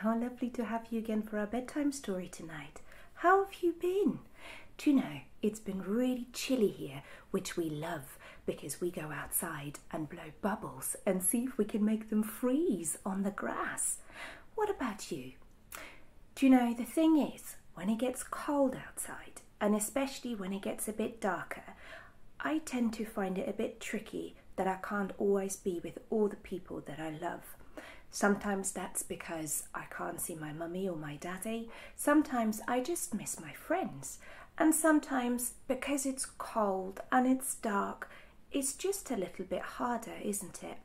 how lovely to have you again for our bedtime story tonight. How have you been? Do you know, it's been really chilly here, which we love because we go outside and blow bubbles and see if we can make them freeze on the grass. What about you? Do you know, the thing is, when it gets cold outside, and especially when it gets a bit darker, I tend to find it a bit tricky that I can't always be with all the people that I love. Sometimes that's because I can't see my mummy or my daddy. Sometimes I just miss my friends. And sometimes because it's cold and it's dark, it's just a little bit harder, isn't it?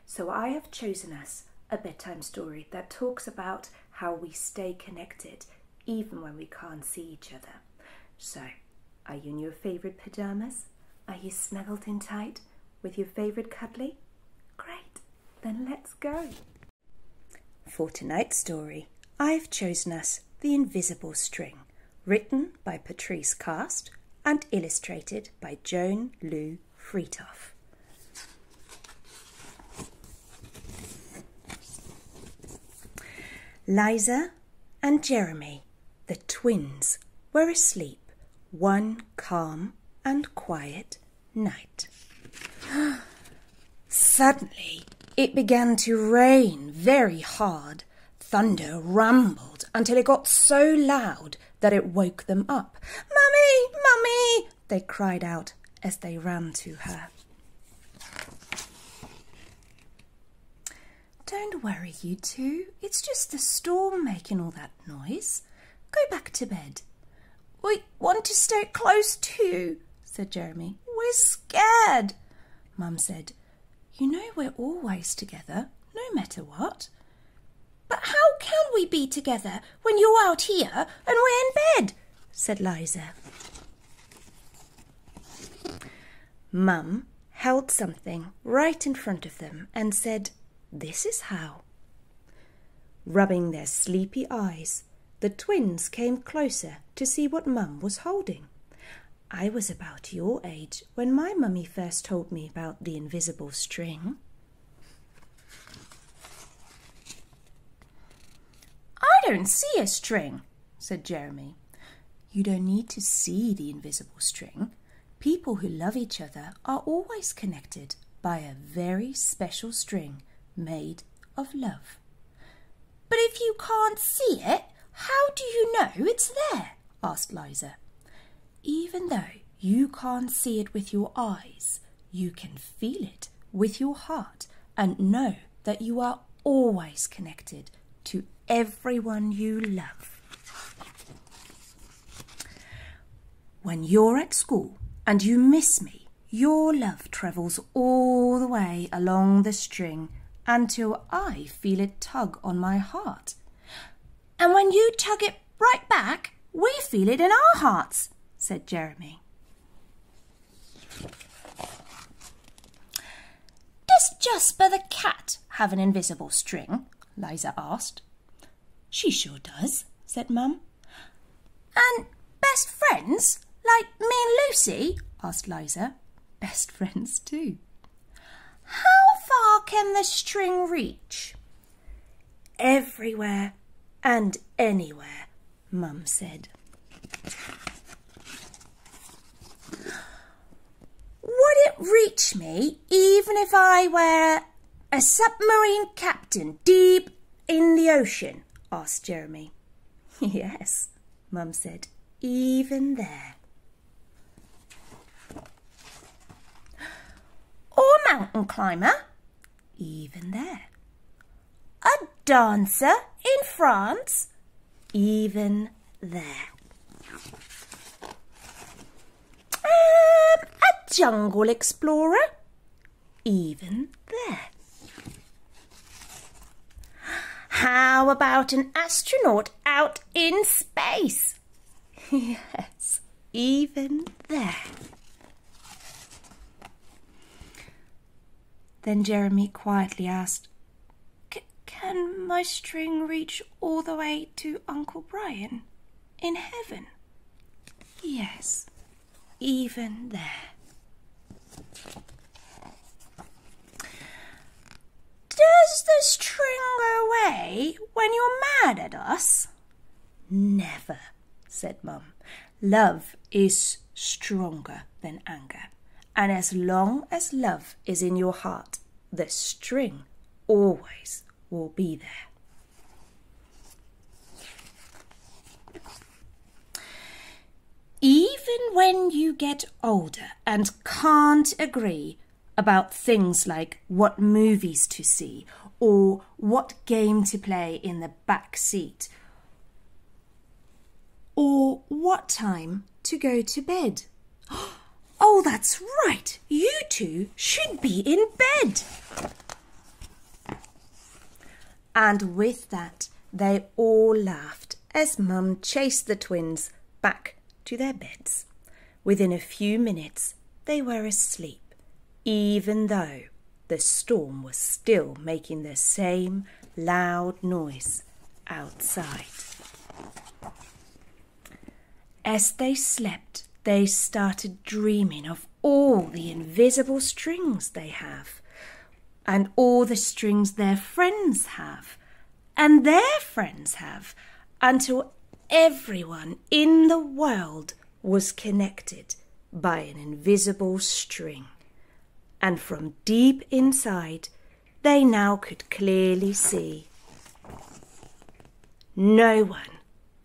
So I have chosen us a bedtime story that talks about how we stay connected even when we can't see each other. So, are you in your favourite pyjamas? Are you snuggled in tight with your favourite cuddly? Great, then let's go. For tonight's story, I've chosen us The Invisible String, written by Patrice Cast and illustrated by Joan Lou Freetoff. Liza and Jeremy, the twins, were asleep one calm and quiet night. Suddenly, it began to rain very hard. Thunder rumbled until it got so loud that it woke them up. "Mummy, Mummy!" they cried out as they ran to her. "Don't worry, you two. It's just the storm making all that noise. Go back to bed." "We want to stay close too," said Jeremy. "We're scared." Mum said, "You know we're always together, no matter what." "But how can we be together when you're out here and we're in bed?" said Liza. Mum held something right in front of them and said, "This is how." Rubbing their sleepy eyes, the twins came closer to see what Mum was holding. I was about your age when my mummy first told me about the invisible string. "I don't see a string," said Jeremy. "You don't need to see the invisible string. People who love each other are always connected by a very special string made of love." "But if you can't see it, how do you know it's there?" asked Liza. "Even though you can't see it with your eyes, you can feel it with your heart and know that you are always connected to everyone you love." When you're at school and you miss me, your love travels all the way along the string until I feel it tug on my heart. "And when you tug it right back, we feel it in our hearts," said Jeremy. "Does Jasper the cat have an invisible string?" Liza asked. "She sure does," said Mum. "And best friends, like me and Lucy?" asked Liza. "Best friends too." "How far can the string reach?" "Everywhere and anywhere," Mum said. "Would it reach me even if I were a submarine captain deep in the ocean?" asked Jeremy. "Yes," Mum said, "even there." "Or a mountain climber?" "Even there." "A dancer in France?" "Even there." A jungle explorer?" "Even there." "How about an astronaut out in space?" "Yes, even there." Then Jeremy quietly asked, "Can my string reach all the way to Uncle Brian in heaven?" "Yes, even there." "Does the string go play when you're mad at us?" "Never," said Mum. "Love is stronger than anger. And as long as love is in your heart, the string always will be there." Even when you get older and can't agree about things like what movies to see or what game to play in the back seat or what time to go to bed. "Oh, that's right, you two should be in bed." And with that, they all laughed as Mum chased the twins back to their beds. Within a few minutes, they were asleep, even though the storm was still making the same loud noise outside. As they slept, they started dreaming of all the invisible strings they have, and all the strings their friends have, and their friends have, until everyone in the world was connected by an invisible string. And from deep inside, they now could clearly see no one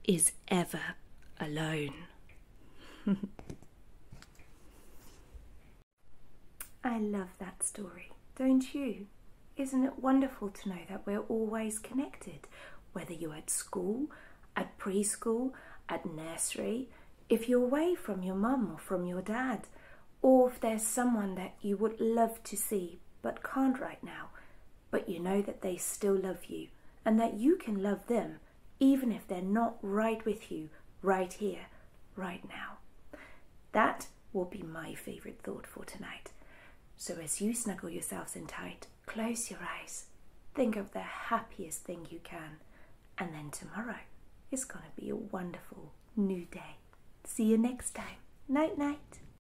is ever alone. I love that story, don't you? Isn't it wonderful to know that we're always connected, whether you're at school, at preschool, at nursery, if you're away from your mum or from your dad, or if there's someone that you would love to see but can't right now, but you know that they still love you and that you can love them even if they're not right with you right here, right now. That will be my favourite thought for tonight. So as you snuggle yourselves in tight, close your eyes, think of the happiest thing you can, and then tomorrow is going to be a wonderful new day. See you next time. Night, night.